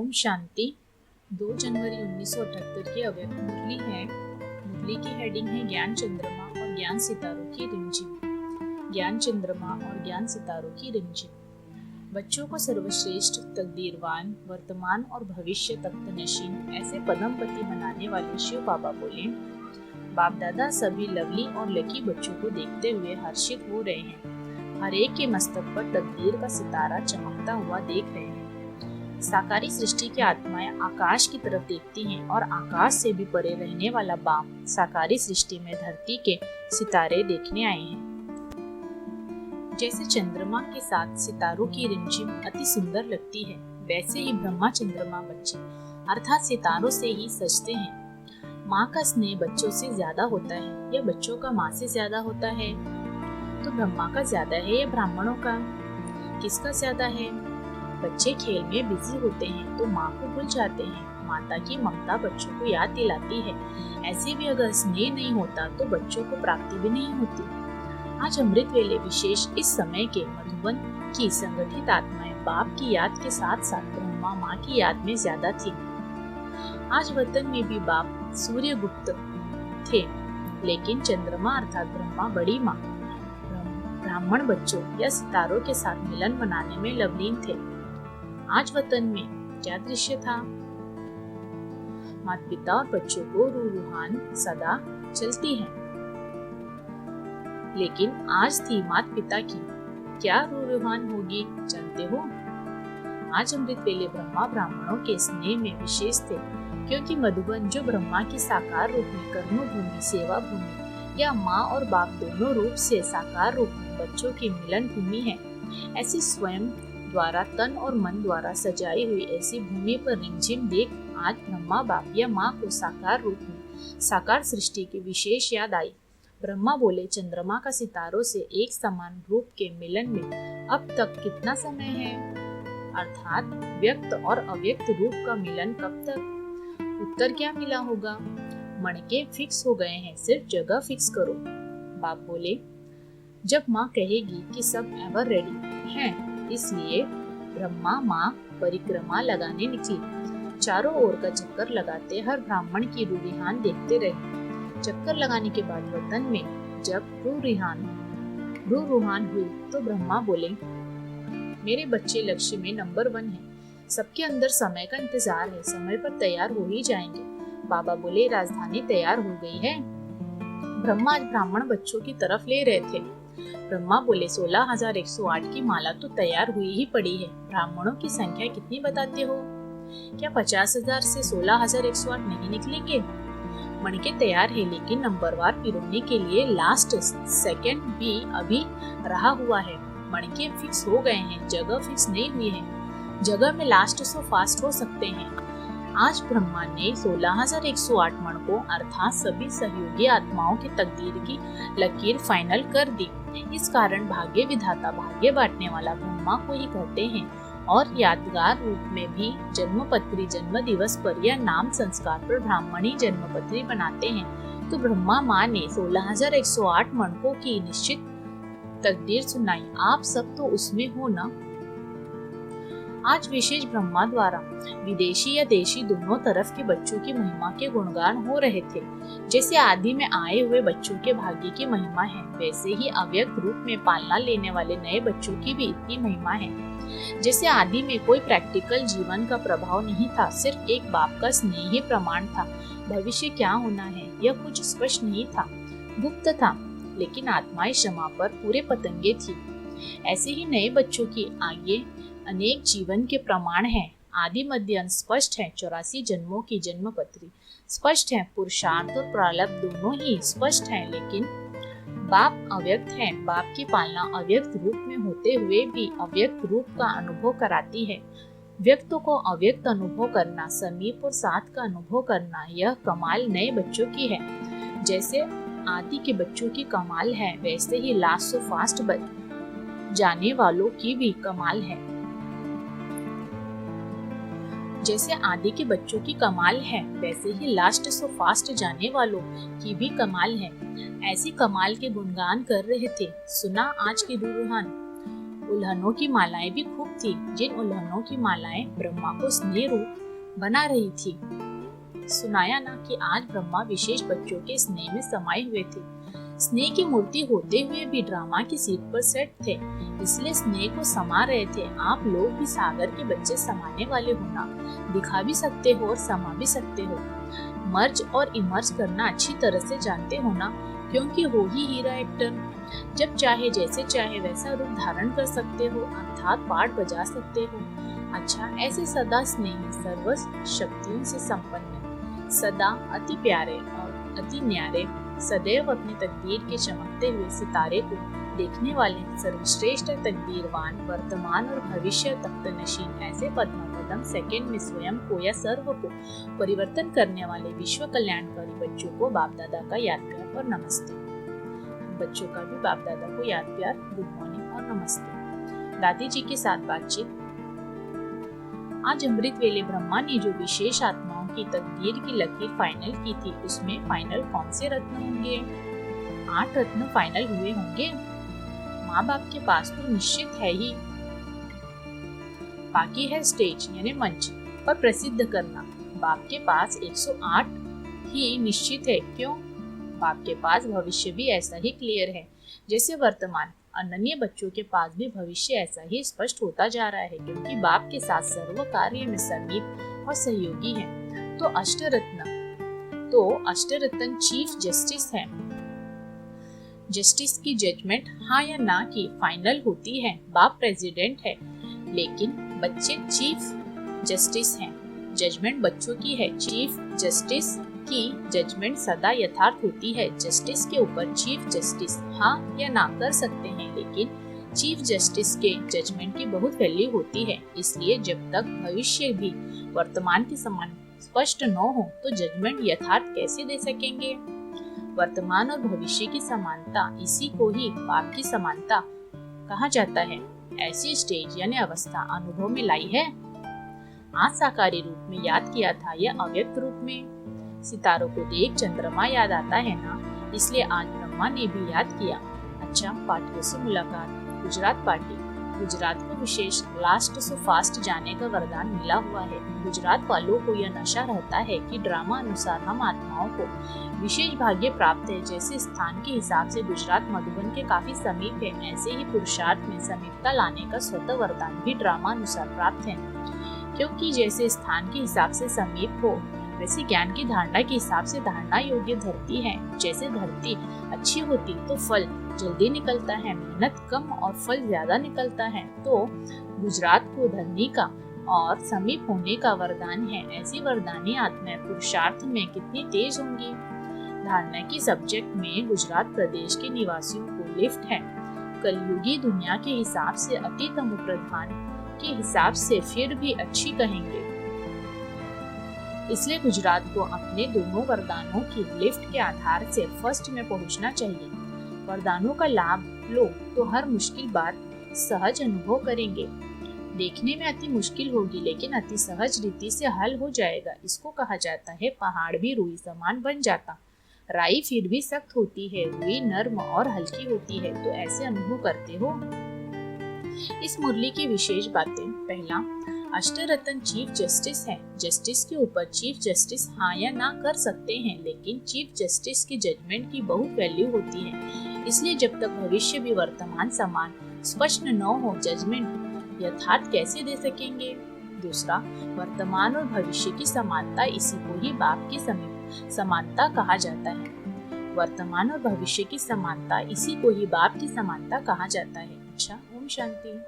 ओम शांति। 2 जनवरी 1978 की अव्यक्त मुरली है। मुरली की हेडिंग है ज्ञान चंद्रमा और ज्ञान सितारों की रिमझिम। ज्ञान चंद्रमा और ज्ञान सितारों की रिमझिम। बच्चों को सर्वश्रेष्ठ, तकदीरवान, वर्तमान और भविष्य तख्तनशीन ऐसे पदमपति बनाने वाले शिव बाबा बोले, बाप दादा सभी लवली और लकी बच्चों को देखते हुए हर्षित हो रहे हैं। हर एक के मस्तक पर तकदीर का सितारा चमकता हुआ देख रहे हैं। साकारी सृष्टि की आत्माएं आकाश की तरफ देखती हैं और आकाश से भी परे रहने वाला बाप साकारी सृष्टि में धरती के सितारे देखने आए हैं। जैसे चंद्रमा के साथ सितारों की रिमझिम अति सुंदर लगती है, वैसे ही ब्रह्मा चंद्रमा बच्चे अर्थात सितारों से ही सजते हैं। माँ का स्नेह बच्चों से ज्यादा होता है या बच्चों का माँ से ज्यादा होता है? तो ब्रह्मा का ज्यादा है या ब्राह्मणों का? किसका ज्यादा है? बच्चे खेल में बिजी होते हैं तो माँ को भूल जाते हैं। माता की ममता बच्चों को याद दिलाती है। ऐसे भी अगर स्नेह नहीं होता तो बच्चों को प्राप्ति भी नहीं होती। आज अमृत वेले विशेष इस समय के मधुबन की संगठित आत्माएं बाप की याद के साथ साथ ब्रह्मा माँ की याद में ज्यादा थी। आज वतन में भी बाप सूर्य गुप्त थे, लेकिन चंद्रमा अर्थात ब्रह्मा बड़ी माँ ब्राह्मण बच्चों या सितारों के साथ मिलन बनाने में लवलीन थे। आज वतन में क्या दृश्य था? माता पिता और बच्चों को रूहान सदा चलती है, लेकिन आज थी माता पिता की क्या रूहान होगी जानते हो? आज अमृत वेले ब्रह्मा ब्राह्मणों के स्नेह में विशेष थे, क्योंकि मधुबन जो ब्रह्मा की साकार रूप में कर्मभूमि, सेवा भूमि या माँ और बाप दोनों रूप से साकार रूप में बच्चों की मिलन भूमि है। ऐसी स्वयं द्वारा तन और मन द्वारा सजाई हुई ऐसी भूमि पर रिमझिम देख आज ब्रह्मा बाप या माँ को साकार रूप में साकार सृष्टि की विशेष याद आई। ब्रह्मा बोले, चंद्रमा का सितारों से एक समान रूप के मिलन में अब तक कितना समय है? अर्थात व्यक्त और अव्यक्त रूप का मिलन कब तक? उत्तर क्या मिला होगा? मणके फिक्स हो गए हैं, सिर्फ जगह फिक्स करो। बाप बोले, जब माँ कहेगी कि सब एवर रेडी हैं, इसलिए ब्रह्मा माँ परिक्रमा लगाने निकली। चारों ओर का चक्कर लगाते हर ब्राह्मण की रूहान देखते रहे। चक्कर लगाने के बाद वतन में जब रूहान हुई तो ब्रह्मा बोले, मेरे बच्चे लक्ष्य में नंबर 1 है। सबके अंदर समय का इंतजार है, समय पर तैयार हो ही जाएंगे। बाबा बोले, राजधानी तैयार हो गई है। ब्रह्मा आज ब्राह्मण बच्चों की तरफ ले रहे थे। ब्रह्मा बोले, 16,108 की माला तो तैयार हुई ही पड़ी है। ब्राह्मणों की संख्या कितनी बताते हो? क्या 50,000 से 16,108 नहीं निकलेंगे? मणके तैयार है, लेकिन नंबरवार पिरोने के लिए लास्ट सेकंड भी अभी रहा हुआ है। मणके फिक्स हो गए हैं, जगह फिक्स नहीं हुई है। जगह में लास्ट सो फास्ट हो सकते हैं। आज ब्रह्मा ने 16,108 मणकों अर्थात सभी सहयोगी आत्माओं की तकदीर की लकीर फाइनल कर दी। इस कारण भाग्य विधाता, भाग्य बांटने वाला ब्रह्मा को ही कहते हैं और यादगार रूप में भी जन्मपत्री जन्म दिवस पर या नाम संस्कार पर ब्राह्मणी जन्मपत्री बनाते हैं। तो ब्रह्मा माँ ने 16,108 मणकों की निश्चित तकदीर सुनाई। आप सब तो उसमें हो ना। आज विशेष ब्रह्मा द्वारा विदेशी या देशी दोनों तरफ के बच्चों की महिमा के गुणगान हो रहे थे। जैसे आदि में आए हुए बच्चों के भाग्य की महिमा है, वैसे ही अव्यक्त रूप में पालना लेने वाले नए बच्चों की भी इतनी महिमा है। जैसे आदि में कोई प्रैक्टिकल जीवन का प्रभाव नहीं था, सिर्फ एक बाप का स्नेह ही प्रमाण था। भविष्य क्या होना है यह कुछ स्पष्ट नहीं था, गुप्त था, लेकिन आत्माएं क्षमा पर पूरे पतंगे थी। ऐसे ही नए बच्चों की आगे अनेक जीवन के प्रमाण हैं। आदि मध्य अंत स्पष्ट है। 84 जन्मों की जन्मपत्री स्पष्ट है। पुरुषार्थ और प्रारब्ध दोनों ही स्पष्ट हैं, लेकिन बाप अव्यक्त है। बाप की पालना अव्यक्त रूप में होते हुए भी अव्यक्त रूप का अनुभव कराती है। व्यक्त को अव्यक्त अनुभव करना, समीप और साथ का अनुभव करना, यह कमाल नए बच्चों की है। जैसे आदि के बच्चों की कमाल है, वैसे ही लास्ट सो फास्ट जाने वालों की भी कमाल है। जैसे आदि के बच्चों की कमाल है, वैसे ही लास्ट सो फास्ट जाने वालों की भी कमाल है। ऐसी कमाल के गुणगान कर रहे थे। सुना आज की रूहान। उल्हनों की मालाएं भी खूब थी जिन उल्लंघनों की मालाएं ब्रह्मा को स्नेह रूप बना रही थी। सुनाया ना कि आज ब्रह्मा विशेष बच्चों के स्नेह में समाये हुए थे। स्नेह की मूर्ति होते हुए भी ड्रामा की सीट पर सेट थे, इसलिए स्नेह को समा रहे थे। आप लोग भी सागर के बच्चे समाने वाले हो ना, दिखा भी सकते हो और समा भी सकते हो। मर्ज और इमर्ज करना अच्छी तरह से जानते हो ना, क्योंकि हो ही हीरा एक्टर। जब चाहे जैसे चाहे वैसा रूप धारण कर सकते हो, अर्थात पाठ बजा सकते हो। अच्छा, ऐसे सदा स्नेही, सर्व शक्तियों से संपन्न, सदा अति प्यारे और अति न्यारे, सदैव अपनी तकदीर के चमकते हुए सितारे को देखने वाले सर्वश्रेष्ठ तकदीरवान, वर्तमान और भविष्य तख्त नशीन, ऐसे पद्म सेकंड में स्वयं को या सर्व को परिवर्तन करने वाले विश्व कल्याणकारी बच्चों को बाप दादा का याद प्यार और नमस्ते। बच्चों का भी बाप दादा को याद प्यार, गुड मॉर्निंग और नमस्ते। दादी जी के साथ बातचीत। आज अमृत वेले ब्रह्मा ने जो विशेष आत्माओं की तकदीर की लकीर फाइनल की थी, उसमें फाइनल कौन से रत्न होंगे? 8 रत्न फाइनल हुए होंगे। माँ बाप के पास तो निश्चित है ही, बाकी है स्टेज यानी मंच पर प्रसिद्ध करना। बाप के पास 108 ही निश्चित है। क्यों? बाप के पास भविष्य भी ऐसा ही क्लियर है जैसे वर्तमान। अनन्य बच्चों के पास भी भविष्य ऐसा ही स्पष्ट होता जा रहा है, क्योंकि बाप के साथ सर्व कार्य में समीप और सहयोगी है। तो अष्टरत्न चीफ जस्टिस है। जस्टिस की जजमेंट हाँ या ना की फाइनल होती है। बाप प्रेसिडेंट है, लेकिन बच्चे चीफ जस्टिस हैं। जजमेंट बच्चों की है। चीफ जस्टिस की जजमेंट सदा यथार्थ होती है। जस्टिस के ऊपर चीफ जस्टिस हाँ या ना कर सकते हैं, लेकिन चीफ जस्टिस के जजमेंट की बहुत वैल्यू होती है। इसलिए जब तक भविष्य भी वर्तमान के समान स्पष्ट न हो, तो जजमेंट यथार्थ कैसे दे सकेंगे? वर्तमान और भविष्य की समानता, इसी को ही बाप की समानता कहा जाता है। ऐसी स्टेज यानी अवस्था अनुभव में लाई है। आज साकारी रूप में याद किया था या अव्यक्त रूप में? सितारों को देख चंद्रमा याद आता है ना, इसलिए आज ब्रह्मा ने भी याद किया। अच्छा, पार्टियों से मुलाकात। गुजरात पार्टी। गुजरात को विशेष लास्ट सो फास्ट जाने का वरदान मिला हुआ है। गुजरात वालों को यह नशा रहता है कि ड्रामा अनुसार हम आत्माओं को विशेष भाग्य प्राप्त है। जैसे स्थान के हिसाब से गुजरात मधुबन के काफी समीप है, ऐसे ही पुरुषार्थ में समीपता लाने का स्वतः वरदान भी ड्रामा अनुसार प्राप्त है। क्योंकि जैसे स्थान के हिसाब से समीप हो, वैसे ज्ञान की धारणा के हिसाब से धारणा योग्य धरती है। जैसे धरती अच्छी होती तो फल जल्दी निकलता है, मेहनत कम और फल ज्यादा निकलता है। तो गुजरात को धरनी का और समीप होने का वरदान है। ऐसी वरदानी आत्माएं पुरुषार्थ में कितनी तेज होंगी। धारणा की सब्जेक्ट में गुजरात प्रदेश के निवासियों को लिफ्ट है। कलयुगी दुनिया के हिसाब से अति तमो प्रधान के हिसाब से फिर भी अच्छी कहेंगे। इसलिए गुजरात को अपने दोनों वरदानों की लिफ्ट के आधार से फर्स्ट में पहुंचना चाहिए। वरदानों का लाभ लो तो हर मुश्किल बात सहज अनुभव करेंगे। देखने में अति मुश्किल होगी, लेकिन अति सहज रीति से हल हो जाएगा। इसको कहा जाता है पहाड़ भी रुई समान बन जाता। राई फिर भी सख्त होती है, रुई नर्म और हल्की होती है। तो ऐसे अनुभव करते हो। इस मुरली की विशेष बातें। पहला, अष्टरत्न चीफ जस्टिस है। जस्टिस के ऊपर चीफ जस्टिस हाँ या ना कर सकते हैं, लेकिन चीफ जस्टिस की जजमेंट की बहुत वैल्यू होती है। इसलिए जब तक भविष्य भी वर्तमान समान स्पष्ट न हो, जजमेंट यथार्थ कैसे दे सकेंगे? दूसरा, वर्तमान और भविष्य की समानता, इसी को ही बाप की समानता कहा जाता है। वर्तमान और भविष्य की समानता, इसी को ही बाप की समानता कहा जाता है। अच्छा, ओम शांति।